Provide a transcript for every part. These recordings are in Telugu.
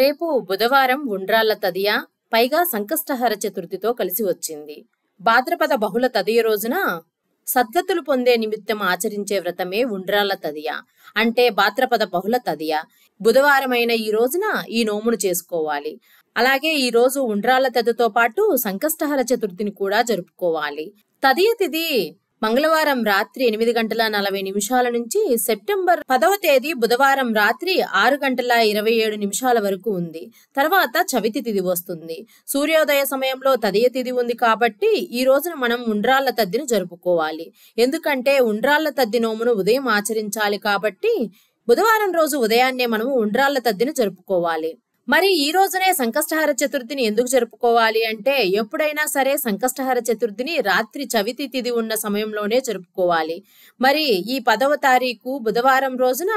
రేపు బుధవారం ఉండ్రాళ్ల తదియ, పైగా సంకష్టహర చతుర్థితో కలిసి వచ్చింది. భాద్రపద బహుళ తదియ రోజున సద్గతులు పొందే నిమిత్తం ఆచరించే వ్రతమే ఉండ్రాళ్ల తదియ. అంటే భాద్రపద బహుళ తదియ. బుధవారమైన ఈ రోజున ఈ నోమును చేసుకోవాలి. అలాగే ఈ రోజు ఉండ్రాళ్ల తదితో పాటు సంకష్టహర చతుర్థిని కూడా జరుపుకోవాలి. తదియ తిథి మంగళవారం రాత్రి 8:40 నుంచి సెప్టెంబర్ 10వ తేదీ బుధవారం రాత్రి 6:27 వరకు ఉంది. తర్వాత చవితి తిథి వస్తుంది. సూర్యోదయ సమయంలో తదియ తిథి ఉంది కాబట్టి ఈ రోజున మనం ఉండ్రాళ్ల తద్దిని జరుపుకోవాలి. ఎందుకంటే ఉండ్రాళ్ల తద్ది నోమును ఉదయం ఆచరించాలి కాబట్టి బుధవారం రోజు ఉదయాన్నే మనము ఉండ్రాళ్ల తద్దిని జరుపుకోవాలి. మరి ఈ రోజునే సంకష్టహర చతుర్థిని ఎందుకు జరుపుకోవాలి అంటే, ఎప్పుడైనా సరే సంకష్టహర చతుర్థిని రాత్రి చవితి తిథి ఉన్న సమయంలోనే జరుపుకోవాలి. మరి ఈ 10వ తారీఖు బుధవారం రోజున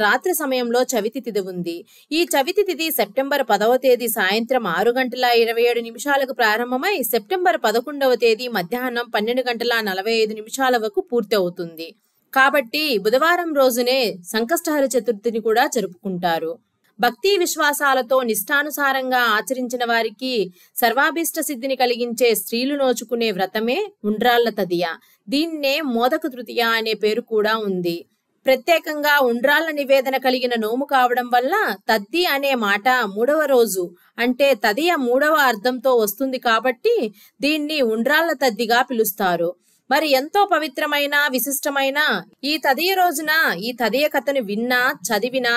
రాత్రి సమయంలో చవితి తిథి ఉంది. ఈ చవితి తిథి సెప్టెంబర్ 10వ తేదీ సాయంత్రం 6:27 ప్రారంభమై సెప్టెంబర్ 11వ తేదీ మధ్యాహ్నం 12:45 వరకు పూర్తి అవుతుంది. కాబట్టి బుధవారం రోజునే సంకష్టహర చతుర్థిని కూడా జరుపుకుంటారు. భక్తి విశ్వాసాలతో నిష్టానుసారంగా ఆచరించిన వారికి సర్వాభీష్ట సిద్ధిని కలిగించే స్త్రీలు నోచుకునే వ్రతమే ఉండ్రాళ్ల తదియ. దీన్నే మోదక తృతీయ అనే పేరు కూడా ఉంది. ప్రత్యేకంగా ఉండ్రాళ్ల నివేదన కలిగిన నోము కావడం వల్ల తద్ది అనే మాట 3వ రోజు అంటే తదియ 3వ అర్థంతో వస్తుంది కాబట్టి దీన్ని ఉండ్రాళ్ల తద్దిగా పిలుస్తారు. మరి ఎంతో పవిత్రమైన విశిష్టమైన ఈ తదియ రోజున ఈ తదియ కథను విన్నా, చదివినా,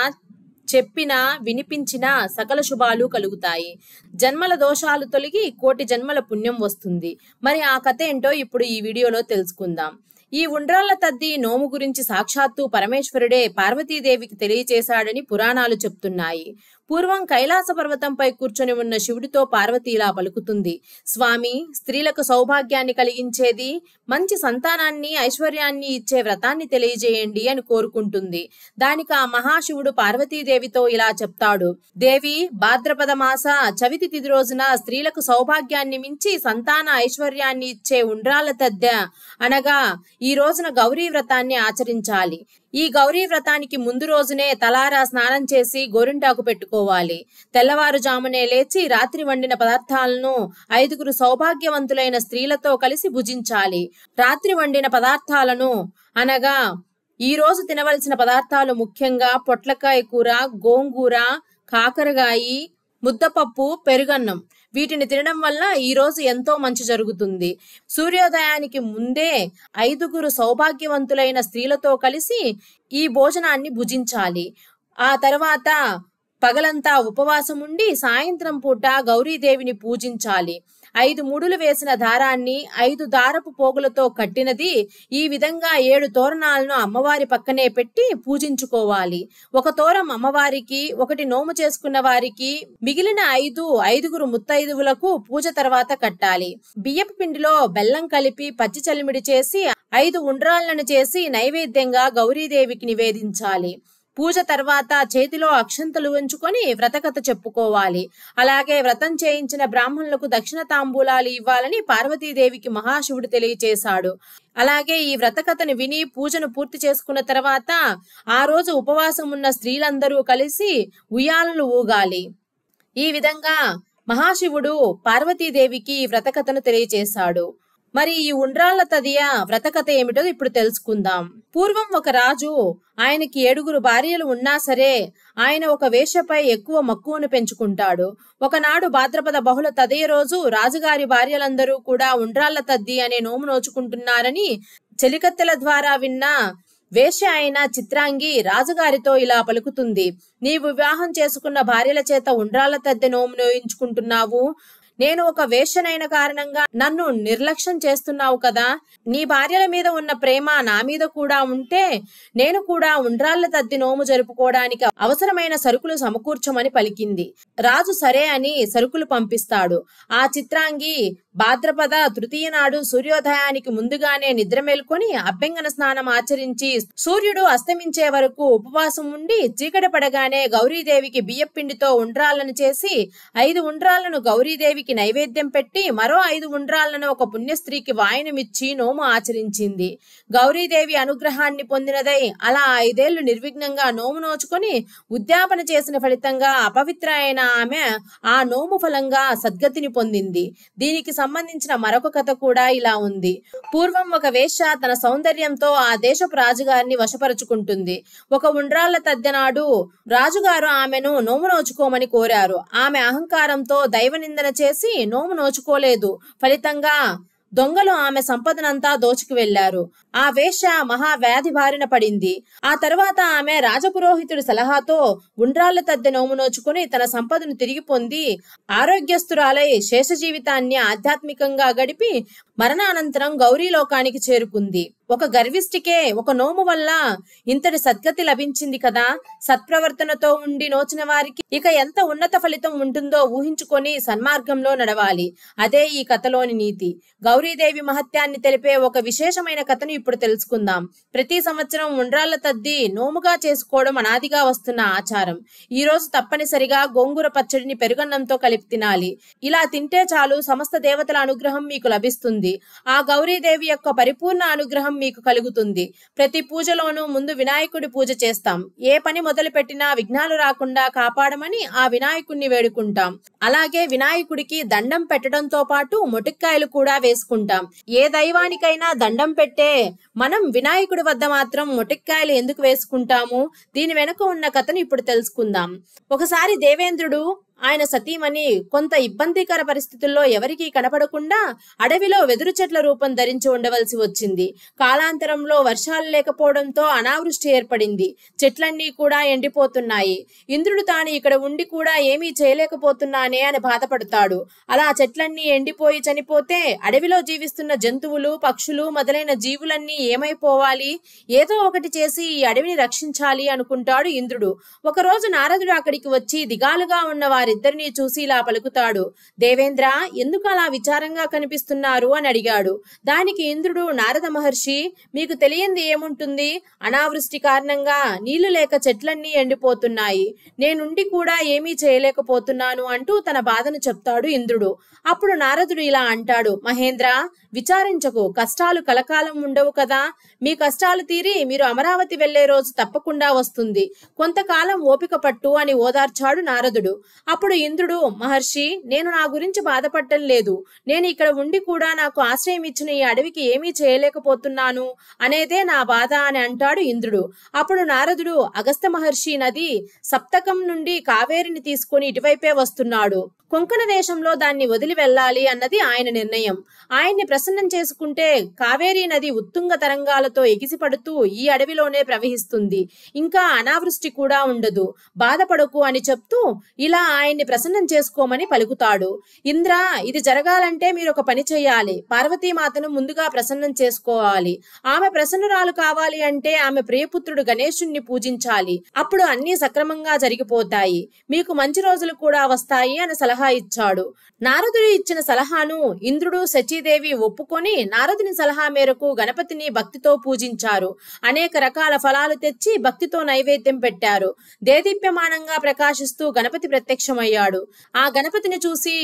చెప్పినా, వినిపించినా సకల శుభాలు కలుగుతాయి. జన్మల దోషాలు తొలగి కోటి జన్మల పుణ్యం వస్తుంది. మరి ఆ కథ ఏంటో ఇప్పుడు ఈ వీడియోలో తెలుసుకుందాం. ఈ ఉండ్రాళ్ల తద్ది నోము గురించి సాక్షాత్తు పరమేశ్వరుడే పార్వతీదేవికి తెలియచేశాడని పురాణాలు చెప్తున్నాయి. పూర్వం కైలాస పర్వతంపై కూర్చొని ఉన్న శివుడితో పార్వతి ఇలా పలుకుతుంది: స్వామి, స్త్రీలకు సౌభాగ్యాన్ని కలిగించేది, మంచి సంతానాన్ని, ఐశ్వర్యాన్ని ఇచ్చే వ్రతాన్ని తెలియజేయండి అని కోరుకుంటుంది. దానికి ఆ మహాశివుడు పార్వతీదేవితో ఇలా చెప్తాడు: దేవి, భాద్రపద మాస చవితి తిథి రోజున స్త్రీలకు సౌభాగ్యాన్ని మించి సంతాన ఐశ్వర్యాన్ని ఇచ్చే ఉండ్రాళ్ల తద్దె అనగా ఈ రోజున గౌరీ వ్రతాన్ని ఆచరించాలి. ఈ గౌరీ వ్రతానికి ముందు రోజునే తలారా స్నానం చేసి గోరింటాకు పెట్టుకోవాలి. తెల్లవారుజామునే లేచి రాత్రి వండిన పదార్థాలను 5 సౌభాగ్యవంతులైన స్త్రీలతో కలిసి భుజించాలి. రాత్రి వండిన పదార్థాలను అనగా ఈ రోజు తినవలసిన పదార్థాలు ముఖ్యంగా పొట్లకాయ కూర, గోంగూర, కాకరకాయి, ముద్దపప్పు, పెరుగన్నం. వీటిని తినడం వల్ల ఈ రోజు ఎంతో మంచి జరుగుతుంది. సూర్యోదయానికి ముందే 5 సౌభాగ్యవంతులైన స్త్రీలతో కలిసి ఈ భోజనాన్ని భుజించాలి. ఆ తర్వాత పగలంతా ఉపవాసం ఉండి సాయంత్రం పూట గౌరీదేవిని పూజించాలి. 5 ముడులు వేసిన దారాన్ని 5 దారపు పోగులతో కట్టినది ఈ విధంగా 7 తోరణాలను అమ్మవారి పక్కనే పెట్టి పూజించుకోవాలి. ఒక తోరం అమ్మవారికి, ఒకటి నోము చేసుకున్న వారికి, మిగిలిన 5 ముత్తైదువులకు పూజ తర్వాత కట్టాలి. బియ్యపు పిండిలో బెల్లం కలిపి పచ్చి చలిమిడి చేసి 5 ఉండ్రాళ్లను చేసి నైవేద్యంగా గౌరీదేవికి నివేదించాలి. పూజ తర్వాత చేతిలో అక్షంతలు ఉంచుకొని వ్రతకథ చెప్పుకోవాలి. అలాగే వ్రతం చేయించిన బ్రాహ్మణులకు దక్షిణ తాంబూలాలు ఇవ్వాలని పార్వతీదేవికి మహాశివుడు తెలియచేశాడు. అలాగే ఈ వ్రతకథను విని పూజను పూర్తి చేసుకున్న తర్వాత ఆ రోజు ఉపవాసం ఉన్న స్త్రీలందరూ కలిసి ఉయ్యాలలు ఊగాలి. ఈ విధంగా మహాశివుడు పార్వతీదేవికి ఈ వ్రతకథను తెలియచేశాడు. మరి ఈ ఉండ్రాళ్ల తదియ వ్రతకథ ఏమిటో ఇప్పుడు తెలుసుకుందాం. పూర్వం ఒక రాజు, ఆయనకి 7 భార్యలు ఉన్నా సరే ఆయన ఒక వేశ్యపై ఎక్కువ మక్కువను పెంచుకుంటాడు. ఒకనాడు భాద్రపద బహుళ తదియ రోజు రాజుగారి భార్యలందరూ కూడా ఉండ్రాళ్ల తద్ది అనే నోము నోచుకుంటున్నారని చెలికత్తెల ద్వారా విన్న వేశ్య అయిన చిత్రాంగి రాజుగారితో ఇలా పలుకుతుంది: నీవు వివాహం చేసుకున్న భార్యల చేత ఉండ్రాళ్ల తద్దె నోము నోయించుకుంటున్నావు. నేను ఒక వేశ్యనైన కారణంగా నన్ను నిర్లక్ష్యం చేస్తున్నావు కదా. నీ భార్యల మీద ఉన్న ప్రేమ నా మీద కూడా ఉంటే నేను కూడా ఉండ్రాళ్ల తద్ది నోము జరుపుకోవడానికి అవసరమైన సరుకులు సమకూర్చమని పలికింది. రాజు సరే అని సరుకులు పంపిస్తాడు. ఆ చిత్రాంగి భాద్రపద తృతీయ నాడు సూర్యోదయానికి ముందుగానే నిద్ర మేల్కొని అభ్యంగన స్నానం ఆచరించి సూర్యుడు అస్తమించే వరకు ఉపవాసం ఉండి చీకటి పడగానే గౌరీదేవికి బియ్యపిండితో ఉండ్రాలను చేసి 5 ఉండ్రాలను గౌరీదేవికి నైవేద్యం పెట్టి మరో 5 ఉండ్రాలను ఒక పుణ్యస్త్రీకి వాయనమిచ్చి నోము ఆచరించింది. గౌరీదేవి అనుగ్రహాన్ని పొందినదై అలా 5 ఏళ్లు నిర్విఘ్నంగా నోము నోచుకొని ఉద్యాపన చేసిన ఫలితంగా అపవిత్ర అయిన ఆమె ఆ నోము ఫలంగా సద్గతిని పొందింది. దీనికి సంబంధించిన మరొక కథ కూడా ఇలా ఉంది. పూర్వం ఒక వేశ్య తన సౌందర్యంతో ఆ దేశపు రాజుగారిని వశపరుచుకుంటుంది. ఒక ఉండ్రాళ్ల తద్దెనాడు రాజుగారు ఆమెను నోము నోచుకోమని కోరారు. ఆమె అహంకారంతో దైవనిందన చేసి నోము నోచుకోలేదు. ఫలితంగా దొంగలు ఆమె సంపదనంతా దోచుకు వెళ్లారు. ఆ వేశ్య మహావ్యాధి బారిన పడింది. ఆ తర్వాత ఆమె రాజపురోహితుడి సలహాతో ఉండ్రాళ్ల తద్దె నోము నోచుకుని తన సంపదను తిరిగి పొంది ఆరోగ్యస్తురాలై శేష జీవితాన్ని ఆధ్యాత్మికంగా గడిపి మరణానంతరం గౌరీలోకానికి చేరుకుంది. ఒక గర్విష్ఠికే ఒక నోము వల్ల ఇంతటి సద్గతి లభించింది కదా. సత్ప్రవర్తనతో ఉండి నోచిన వారికి ఇక ఎంత ఉన్నత ఫలితం ఉంటుందో ఊహించుకొని సన్మార్గంలో నడవాలి. అదే ఈ కథలోని నీతి. గౌరీదేవి మహత్యాన్ని తెలిపే ఒక విశేషమైన కథను ఇప్పుడు తెలుసుకుందాం. ప్రతి సంవత్సరం ఉండ్రాళ్ల తద్ది నోముగా చేసుకోవడం అనాదిగా వస్తున్న ఆచారం. ఈ రోజు తప్పనిసరిగా గోంగూర పచ్చడిని పెరుగన్నంతో కలిపి తినాలి. ఇలా తింటే చాలు సమస్త దేవతల అనుగ్రహం మీకు లభిస్తుంది. ఆ గౌరీదేవి యొక్క పరిపూర్ణ అనుగ్రహం మీకు కలుగుతుంది. ప్రతి పూజలోనూ ముందు వినాయకుడి పూజ చేస్తాం. ఏ పని మొదలు పెట్టినా విఘ్నాలు రాకుండా కాపాడమని ఆ వినాయకుడిని వేడుకుంటాం. అలాగే వినాయకుడికి దండం పెట్టడంతో పాటు మొటిక్కాయలు కూడా వేసుకుంటాం. ఏ దైవానికైనా దండం పెట్టే మనం వినాయకుడి వద్ద మాత్రం మొటిక్కాయలు ఎందుకు వేసుకుంటాము? దీని వెనుక ఉన్న కథను ఇప్పుడు తెలుసుకుందాం. ఒకసారి దేవేంద్రుడు ఆయన సతీమణి కొంత ఇబ్బందికర పరిస్థితుల్లో ఎవరికీ కనపడకుండా అడవిలో వెదురు చెట్ల రూపం ధరించి ఉండవలసి వచ్చింది. కాలాంతరంలో వర్షాలు లేకపోవడంతో అనావృష్టి ఏర్పడింది. చెట్లన్నీ కూడా ఎండిపోతున్నాయి. ఇంద్రుడు తాను ఇక్కడ ఉండి కూడా ఏమీ చేయలేకపోతున్నానే అని బాధపడతాడు. అలా చెట్లన్నీ ఎండిపోయి చనిపోతే అడవిలో జీవిస్తున్న జంతువులు, పక్షులు మొదలైన జీవులన్నీ ఏమైపోవాలి? ఏదో ఒకటి చేసి ఈ అడవిని రక్షించాలి అనుకుంటాడు ఇంద్రుడు. ఒకరోజు నారదుడు అక్కడికి వచ్చి దిగాలుగా ఉన్న వారిద్దరినీ చూసి ఇలా పలుకుతాడు. దేవేంద్ర, ఎందుకు అలా విచారంగా కనిపిస్తున్నారు అని అడిగాడు. దానికి ఇంద్రుడు, నారద మహర్షి, మీకు తెలియంది ఏముంటుంది? అనావృష్టి కారణంగా నీళ్లు లేక చెట్లన్నీ ఎండిపోతున్నాయి. నేనుండి కూడా ఏమీ చేయలేకపోతున్నాను అంటూ తన బాధను చెప్తాడు ఇంద్రుడు. అప్పుడు నారదుడు ఇలా అంటాడు, మహేంద్ర, విచారించకు. కష్టాలు కలకాలం ఉండవు కదా. మీ కష్టాలు తీరి మీరు అమరావతి వెళ్లే రోజు తప్పకుండా వస్తుంది. కొంతకాలం ఓపిక పట్టు అని ఓదార్చాడు నారదుడు. అప్పుడు ఇంద్రుడు, మహర్షి, నేను నా గురించి బాధపడటం లేదు. నేను ఇక్కడ ఉండి కూడా నాకు ఆశ్రయం ఇచ్చిన ఈ అడవికి ఏమీ చేయలేకపోతున్నాను అనేదే నా బాధ అని అంటాడు ఇంద్రుడు. అప్పుడు నారదుడు, అగస్త్య మహర్షి నది సప్తకం నుండి కావేరిని తీసుకుని ఇటువైపే వస్తున్నాడు. కొంకణ దేశంలో దాన్ని వదిలి వెళ్ళాలి అన్నది ఆయన నిర్ణయం. ఆయన్ని ప్రసన్నం చేసుకుంటే కావేరీ నది ఉత్తుంగ తరంగాలతో ఎగిసిపడుతూ ఈ అడవిలోనే ప్రవహిస్తుంది. ఇంకా అనావృష్టి కూడా ఉండదు. బాధపడకు అని చెప్తూ ఇలా ఆయన్ని ప్రసన్నం చేసుకోమని పలుకుతాడు. ఇంద్ర, ఇది జరగాలంటే మీరు ఒక పని చేయాలి. పార్వతీమాతను ముందుగా ప్రసన్నం చేసుకోవాలి. ఆమె ప్రసన్నురాలు కావాలి అంటే ఆమె ప్రియపుత్రుడు గణేశుణ్ణి పూజించాలి. అప్పుడు అన్ని సక్రమంగా జరిగిపోతాయి. మీకు మంచి రోజులు కూడా వస్తాయి అని సలహా ఇచ్చాడు. నారదుడు ఇచ్చిన సలహాను ఇంద్రుడు, శచీదేవి ఒప్పుకొని నారదుని సలహా మేరకు గణపతిని భక్తితో పూజించారు. అనేక రకాల ఫలాలు తెచ్చి భక్తితో నైవేద్యం పెట్టారు. దేదీప్యమానంగా ప్రకాశిస్తూ గణపతి ప్రత్యక్షమయ్యాడు. ఆ గణపతిని చూసి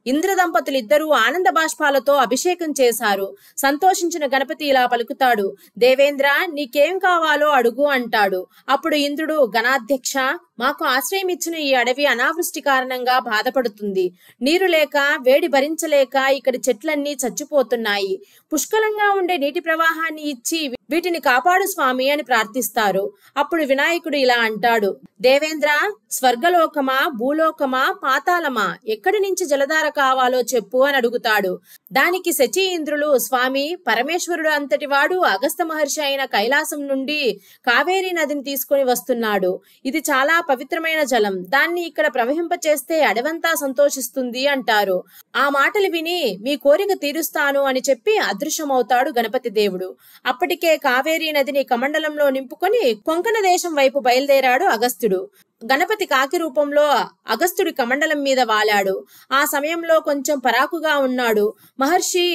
ఇంద్ర దంపతులిద్దరూ ఆనంద బాష్పాలతో అభిషేకం చేశారు. సంతోషించిన గణపతి ఇలా పలుకుతాడు, దేవేంద్ర, నీకేం కావాలో అడుగు అంటాడు. అప్పుడు ఇంద్రుడు, గణాధ్యక్ష, మాకు ఆశ్రయం ఇచ్చిన ఈ అడవి అనావృష్టి కారణంగా బాధపడుతుంది. నీరు లేక, వేడి భరించలేక ఇక్కడి చెట్లన్నీ చచ్చిపోతున్నాయి. పుష్కలంగా ఉండే నీటి ప్రవాహాన్ని ఇచ్చి వీటిని కాపాడు స్వామి అని ప్రార్థిస్తారు. అప్పుడు వినాయకుడు ఇలా అంటాడు, దేవేంద్ర, స్వర్గలోకమా, భూలోకమా, పాతాళమా, ఎక్కడి నుంచి జలధార కావాలో చెప్పు అని అడుగుతాడు. దానికి శచీ ఇంద్రులు, స్వామి, పరమేశ్వరుడు అంతటి వాడు అగస్త్య మహర్షి అయిన కైలాసం నుండి కావేరీ నదిని తీసుకుని వస్తున్నాడు. ఇది చాలా పవిత్రమైన జలం. దాన్ని ఇక్కడ ప్రవహింపచేస్తే అడవంతా సంతోషిస్తుంది అంటారు. ఆ మాటలు విని మీ కోరిక తీరుస్తాను అని చెప్పి అదృశ్యమవుతాడు గణపతి దేవుడు. అప్పటికే కావేరీ నదిని కమండలంలో నింపుకొని కొంకణ దేశం వైపు బయలుదేరాడు అగస్త్యుడు. గణపతి కాకి రూపంలో అగస్త్యుడి కమండలం మీద వాలాడు. ఆ సమయంలో కొంచెం పరాకుగా ఉన్నాడు. మహర్షి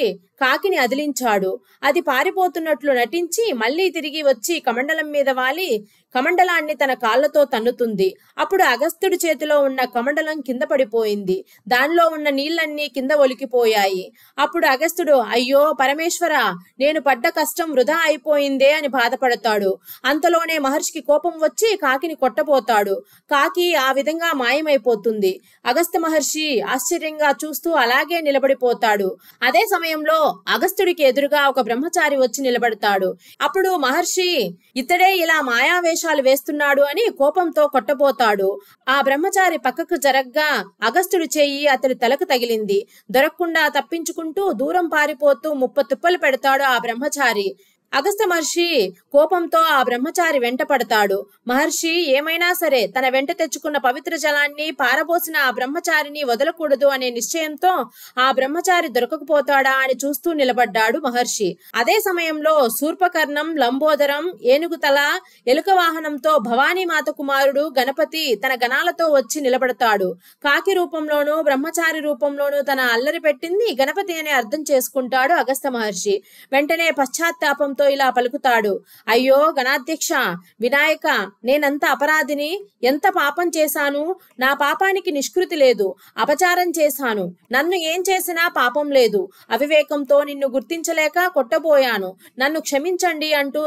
కాకిని అదిలించాడు. అది పారిపోతున్నట్లు నటించి మళ్లీ తిరిగి వచ్చి కమండలం మీద వాలి కమండలాన్ని తన కాళ్లతో తన్నుతుంది. అప్పుడు అగస్త్యుడి చేతిలో ఉన్న కమండలం కింద పడిపోయింది. దానిలో ఉన్న నీళ్లన్నీ కింద ఒలికిపోయాయి. అప్పుడు అగస్త్యుడు, అయ్యో పరమేశ్వర, నేను పడ్డ కష్టం వృధా అయిపోయిందే అని బాధపడతాడు. అంతలోనే మహర్షికి కోపం వచ్చి కాకిని కొట్టబోతాడు. కాకి ఆ విధంగా మాయమైపోతుంది. అగస్త్య మహర్షి ఆశ్చర్యంగా చూస్తూ అలాగే నిలబడిపోతాడు. అదే సమయంలో అగస్త్యుడికి ఎదురుగా ఒక బ్రహ్మచారి వచ్చి నిలబడతాడు. అప్పుడు మహర్షి ఇతడే ఇలా మాయావేషాలు వేస్తున్నాడు అని కోపంతో కొట్టబోతాడు. ఆ బ్రహ్మచారి పక్కకు జరగ్గా అగస్త్యుడి చెయ్యి అతడి తలకు తగిలింది. దొరకకుండా తప్పించుకుంటూ దూరం పారిపోతూ ముప్పతుప్పలు పెడతాడు ఆ బ్రహ్మచారి. అగస్త్య మహర్షి కోపంతో ఆ బ్రహ్మచారి వెంట పడతాడు. మహర్షి ఏమైనా సరే తన వెంట తెచ్చుకున్న పవిత్ర జలాన్ని పారబోసిన ఆ బ్రహ్మచారిని వదలకూడదు అనే నిశ్చయంతో ఆ బ్రహ్మచారి దొరకకపోతాడా అని చూస్తూ నిలబడ్డాడు మహర్షి. అదే సమయంలో శూర్పకర్ణం, లంబోదరం, ఏనుగుతల, ఎలుక వాహనంతో భవానీమాత కుమారుడు గణపతి తన గణాలతో వచ్చి నిలబడతాడు. కాకి రూపంలోనూ బ్రహ్మచారి రూపంలోనూ తన అల్లరి పెట్టింది గణపతి అని అర్థం చేసుకుంటాడు అగస్త్య మహర్షి. వెంటనే పశ్చాత్తాపంతో ఇలా పలుకుతాడు, అయ్యో గణాధ్యక్ష, వినాయక, నేనంత అపరాధిని, ఎంత పాపం చేశాను. నా పాపానికి నిష్కృతి లేదు. అపచారం చేశాను. నన్ను ఏం చేసినా పాపం లేదు. అవివేకంతో నిన్ను గుర్తించలేక కొట్టబోయాను. నన్ను క్షమించండి అంటూ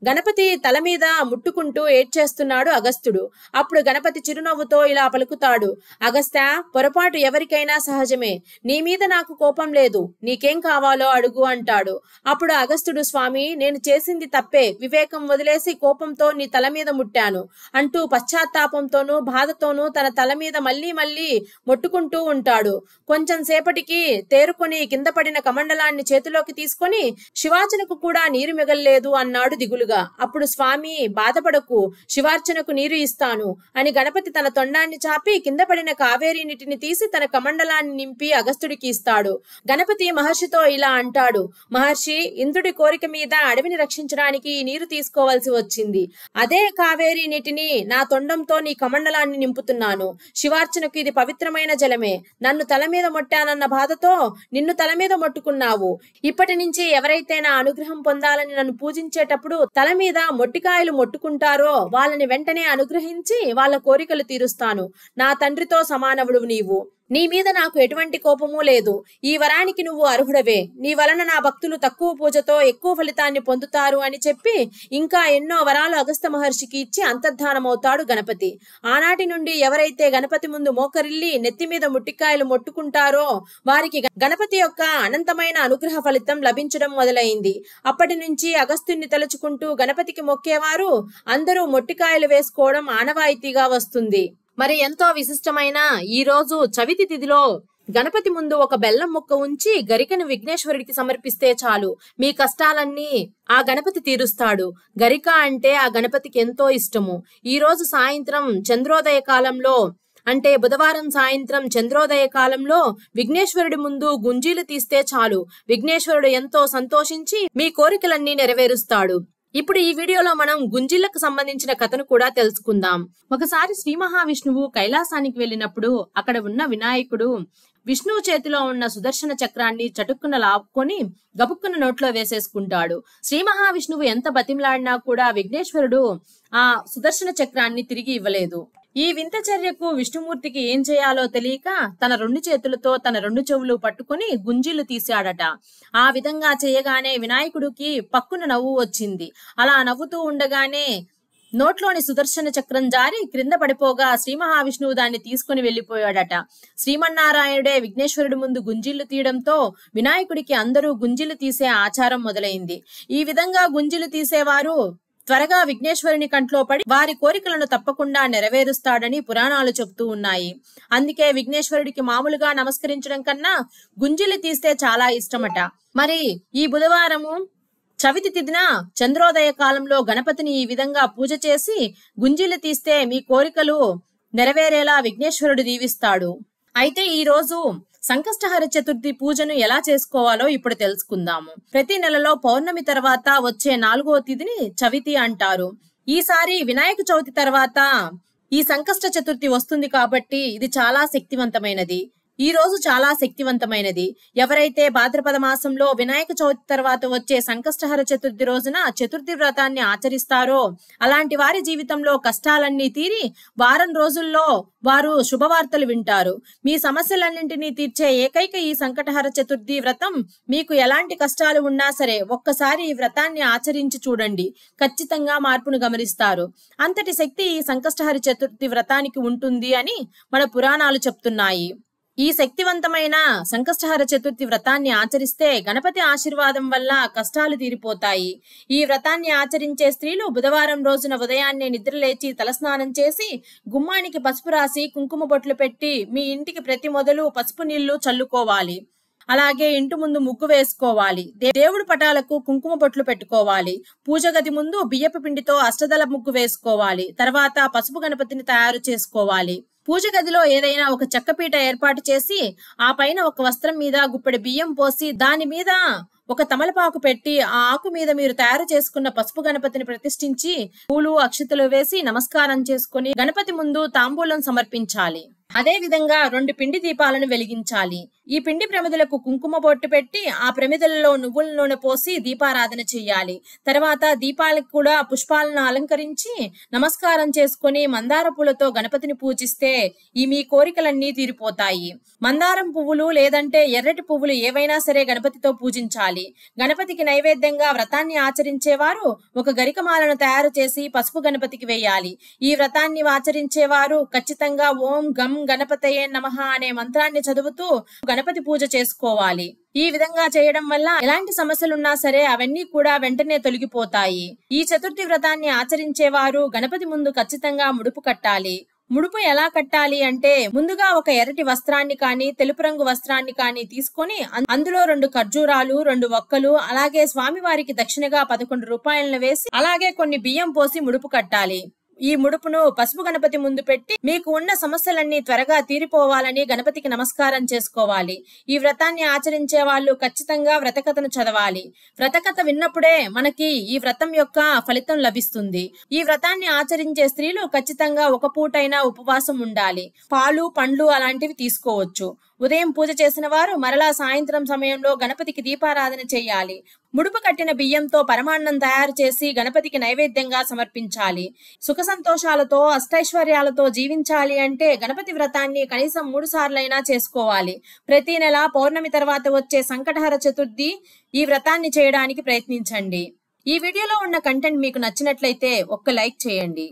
గణపతి తల మీద ముట్టుకుంటూ ఏడ్చేస్తున్నాడు అగస్త్యుడు. అప్పుడు గణపతి చిరునవ్వుతో ఇలా పలుకుతాడు, అగస్త్య, పొరపాటు ఎవరికైనా సహజమే. నీ మీద నాకు కోపం లేదు. నీకేం కావాలో అడుగు అంటాడు. అప్పుడు అగస్త్యుడు, స్వామి, నేను చేసింది తప్పే. వివేకం వదిలేసి కోపంతో నీ తల మీద ముట్టాను అంటూ పశ్చాత్తాపంతోనూ బాధతోనూ తన తల మీద మళ్లీ మళ్లీ మొట్టుకుంటూ ఉంటాడు. కొంచెం సేపటికి తేరుకొని కింద పడిన కమండలాన్ని చేతిలోకి తీసుకొని శివార్చనకు కూడా నీరు మిగల్లేదు అన్నాడు దిగులుగా. అప్పుడు స్వామి, బాధపడకు, శివార్చనకు నీరు ఇస్తాను అని గణపతి తన తొండాన్ని చాపి కింద పడిన కావేరీ నీటిని తీసి తన కమండలాన్ని నింపి అగస్త్యుడికి ఇస్తాడు. గణపతి మహర్షితో ఇలా అంటాడు, మహర్షి, ఇంద్రుడి కోరిక మీద అడవిని రక్షించడానికి ఈ నీరు తీసుకోవాల్సి వచ్చింది. అదే కావేరీ నీటిని నా తొండంతో నీ కమండలాన్ని నింపుతున్నాను. శివార్చనకు ఇది పవిత్రమైన జలమే. నన్ను తల మీద మొట్టానన్న బాధతో నిన్ను తల మీద మొట్టుకున్నావు. ఇప్పటి నుంచి ఎవరైతే నా అనుగ్రహం పొందాలని నన్ను పూజించేటప్పుడు తల మీద మొట్టికాయలు మొట్టుకుంటారో వాళ్ళని వెంటనే అనుగ్రహించి వాళ్ళ కోరికలు తీరుస్తాను. నా తండ్రితో సమానవుడు నీవు. నీ మీద నాకు ఎటువంటి కోపమూ లేదు. ఈ వరానికి నువ్వు అర్హుడవే. నీ వలన నా భక్తులు తక్కువ పూజతో ఎక్కువ ఫలితాన్ని పొందుతారు అని చెప్పి ఇంకా ఎన్నో వరాలు అగస్త్య మహర్షికి ఇచ్చి అంతర్ధానమవుతాడు గణపతి. ఆనాటి నుండి ఎవరైతే గణపతి ముందు మోకరిల్లి నెత్తి మీద ముట్టికాయలు మొట్టుకుంటారో వారికి గణపతి యొక్క అనంతమైన అనుగ్రహ ఫలితం లభించడం మొదలైంది. అప్పటి నుంచి అగస్త్యుని తలుచుకుంటూ గణపతికి మొక్కేవారు అందరూ మొట్టికాయలు వేసుకోవడం ఆనవాయితీగా వస్తుంది. మరి ఎంతో విశిష్టమైన ఈ రోజు చవితి తిథిలో గణపతి ముందు ఒక బెల్లం ముక్క ఉంచి గరికను విఘ్నేశ్వరుడికి సమర్పిస్తే చాలు, మీ కష్టాలన్నీ ఆ గణపతి తీరుస్తాడు. గరిక అంటే ఆ గణపతికి ఎంతో ఇష్టము. ఈ రోజు సాయంత్రం చంద్రోదయ కాలంలో అంటే బుధవారం సాయంత్రం చంద్రోదయ కాలంలో విఘ్నేశ్వరుడి ముందు గుంజీలు తీస్తే చాలు, విఘ్నేశ్వరుడు ఎంతో సంతోషించి మీ కోరికలన్నీ నెరవేరుస్తాడు. ఇప్పుడు ఈ వీడియోలో మనం గుంజిళ్లకు సంబంధించిన కథను కూడా తెలుసుకుందాం. ఒకసారి శ్రీ మహావిష్ణువు కైలాసానికి వెళ్ళినప్పుడు అక్కడ ఉన్న వినాయకుడు విష్ణువు చేతిలో ఉన్న సుదర్శన చక్రాన్ని చటుక్కున లాక్కొని గబుక్కున నోట్లో వేసేసుకుంటాడు. శ్రీ మహావిష్ణువు ఎంత బతిమలాడినా కూడా విఘ్నేశ్వరుడు ఆ సుదర్శన చక్రాన్ని తిరిగి ఇవ్వలేదు. ఈ వింత చర్యకు విష్ణుమూర్తికి ఏం చేయాలో తెలియక తన 2 చేతులతో తన 2 చెవులు పట్టుకుని గుంజీలు తీశాడట. ఆ విధంగా చేయగానే వినాయకుడికి పక్కున నవ్వు వచ్చింది. అలా నవ్వుతూ ఉండగానే నోట్లోని సుదర్శన చక్రం జారి క్రింద పడిపోగా శ్రీ మహావిష్ణువు దాన్ని తీసుకుని వెళ్లిపోయాడట. శ్రీమన్నారాయణుడే విఘ్నేశ్వరుడి ముందు గుంజీలు తీయడంతో వినాయకుడికి అందరూ గుంజీలు తీసే ఆచారం మొదలైంది. ఈ విధంగా గుంజీలు తీసేవారు త్వరగా విఘ్నేశ్వరుని కంట్లో పడి వారి కోరికలను తప్పకుండా నెరవేరుస్తాడని పురాణాలు చెప్తూ ఉన్నాయి. అందుకే విఘ్నేశ్వరుడికి మామూలుగా నమస్కరించడం కన్నా గుంజీలు తీస్తే చాలా ఇష్టమట. మరి ఈ బుధవారము చవితి తిథిన చంద్రోదయ కాలంలో గణపతిని ఈ విధంగా పూజ చేసి గుంజీలు తీస్తే మీ కోరికలు నెరవేరేలా విఘ్నేశ్వరుడు దీవిస్తాడు. అయితే ఈ రోజు సంకష్టహర చతుర్థి పూజను ఎలా చేసుకోవాలో ఇప్పుడు తెలుసుకుందాము. ప్రతి నెలలో పౌర్ణమి తర్వాత వచ్చే 4వ తిథిని చవితి అంటారు. ఈసారి వినాయక చవితి తర్వాత ఈ సంకష్ట చతుర్థి వస్తుంది కాబట్టి ఇది చాలా శక్తివంతమైనది. ఈ రోజు చాలా శక్తివంతమైనది. ఎవరైతే భాద్రపద మాసంలో వినాయక చవితి తర్వాత వచ్చే సంకష్టహర చతుర్థి రోజున చతుర్థి వ్రతాన్ని ఆచరిస్తారో అలాంటి వారి జీవితంలో కష్టాలన్నీ తీరి వారం రోజుల్లో వారు శుభవార్తలు వింటారు. మీ సమస్యలన్నింటినీ తీర్చే ఏకైక ఈ సంకటహర చతుర్థి వ్రతం మీకు ఎలాంటి కష్టాలు ఉన్నా సరే ఒక్కసారి ఈ వ్రతాన్ని ఆచరించి చూడండి. ఖచ్చితంగా మార్పును గమనిస్తారు. అంతటి శక్తి ఈ సంకష్టహర చతుర్థి వ్రతానికి ఉంటుంది అని మన పురాణాలు చెప్తున్నాయి. ఈ శక్తివంతమైన సంకష్టహర చతుర్థి వ్రతాన్ని ఆచరిస్తే గణపతి ఆశీర్వాదం వల్ల కష్టాలు తీరిపోతాయి. ఈ వ్రతాన్ని ఆచరించే స్త్రీలు బుధవారం రోజున ఉదయాన్నే నిద్రలేచి తలస్నానం చేసి గుమ్మానికి పసుపు రాసి కుంకుమ బొట్లు పెట్టి మీ ఇంటికి ప్రతి మొదలు పసుపు నీళ్లు చల్లుకోవాలి. అలాగే ఇంటి ముందు ముగ్గు వేసుకోవాలి. దేవుడి పటాలకు కుంకుమ బొట్లు పెట్టుకోవాలి. పూజ గది ముందు బియ్యపు పిండితో అష్టదళ ముగ్గు వేసుకోవాలి. తర్వాత పసుపు గణపతిని తయారు చేసుకోవాలి. పూజ గదిలో ఏదైనా ఒక చెక్కపీట ఏర్పాటు చేసి ఆ పైన ఒక వస్త్రం మీద గుప్పెడు బియ్యం పోసి దాని మీద ఒక తమలపాకు పెట్టి ఆ ఆకు మీద మీరు తయారు చేసుకున్న పసుపు గణపతిని ప్రతిష్ఠించి పూలు అక్షతలు వేసి నమస్కారం చేసుకుని గణపతి ముందు తాంబూలం సమర్పించాలి. అదే విధంగా 2 పిండి దీపాలను వెలిగించాలి. ఈ పిండి ప్రమిదలకు కుంకుమ బొట్టు పెట్టి ఆ ప్రమిదలలో నువ్వుల నూనె పోసి దీపారాధన చెయ్యాలి. తర్వాత దీపాలకు కూడా పుష్పాలను అలంకరించి నమస్కారం చేసుకుని మందార పూలతో గణపతిని పూజిస్తే మీ కోరికలన్నీ తీరిపోతాయి. మందారం పువ్వులు లేదంటే ఎర్రటి పువ్వులు ఏవైనా సరే గణపతితో పూజించాలి. గణపతికి నైవేద్యంగా వ్రతాన్ని ఆచరించేవారు ఒక గరికమాలను తయారు చేసి పసుపు గణపతికి వేయాలి. ఈ వ్రతాన్ని ఆచరించేవారు ఖచ్చితంగా ఓం గం గణపతయే నమః అనే మంత్రాన్ని చదువుతూ గణపతి పూజ చేసుకోవాలి. ఈ విధంగా చేయడం వల్ల ఎలాంటి సమస్యలున్నా సరే అవన్నీ కూడా వెంటనే తొలగిపోతాయి. ఈ చతుర్థి వ్రతాన్ని ఆచరించేవారు గణపతి ముందు ఖచ్చితంగా ముడుపు కట్టాలి. ముడుపు ఎలా కట్టాలి అంటే ముందుగా ఒక ఎర్రటి వస్త్రాన్ని కానీ తెలుపు రంగు వస్త్రాన్ని కానీ తీసుకొని అందులో 2 ఖర్జూరాలు 2 వక్కలు అలాగే స్వామివారికి దక్షిణగా 11 రూపాయలను వేసి అలాగే కొన్ని బియ్యం పోసి ముడుపు కట్టాలి. ఈ ముడుపును పసుపు గణపతి ముందు పెట్టి మీకు ఉన్న సమస్యలన్నీ త్వరగా తీరిపోవాలని గణపతికి నమస్కారం చేసుకోవాలి. ఈ వ్రతాన్ని ఆచరించే వాళ్ళు ఖచ్చితంగా వ్రతకథను చదవాలి. వ్రతకథ విన్నప్పుడే మనకి ఈ వ్రతం యొక్క ఫలితం లభిస్తుంది. ఈ వ్రతాన్ని ఆచరించే స్త్రీలు ఖచ్చితంగా ఒక పూటైనా ఉపవాసం ఉండాలి. పాలు పండ్లు అలాంటివి తీసుకోవచ్చు. ఉదయం పూజ చేసిన వారు మరలా సాయంత్రం సమయంలో గణపతికి దీపారాధన చేయాలి. ముడుపు కట్టిన బియ్యంతో పరమాన్నం తయారు చేసి గణపతికి నైవేద్యంగా సమర్పించాలి. సుఖ సంతోషాలతో అష్టైశ్వర్యాలతో జీవించాలి అంటే గణపతి వ్రతాన్ని కనీసం 3 సార్లైనా చేసుకోవాలి. ప్రతి నెల పౌర్ణమి తర్వాత వచ్చే సంకటహర చతుర్థి ఈ వ్రతాన్ని చేయడానికి ప్రయత్నించండి. ఈ వీడియోలో ఉన్న కంటెంట్ మీకు నచ్చినట్లయితే ఒక్క లైక్ చేయండి.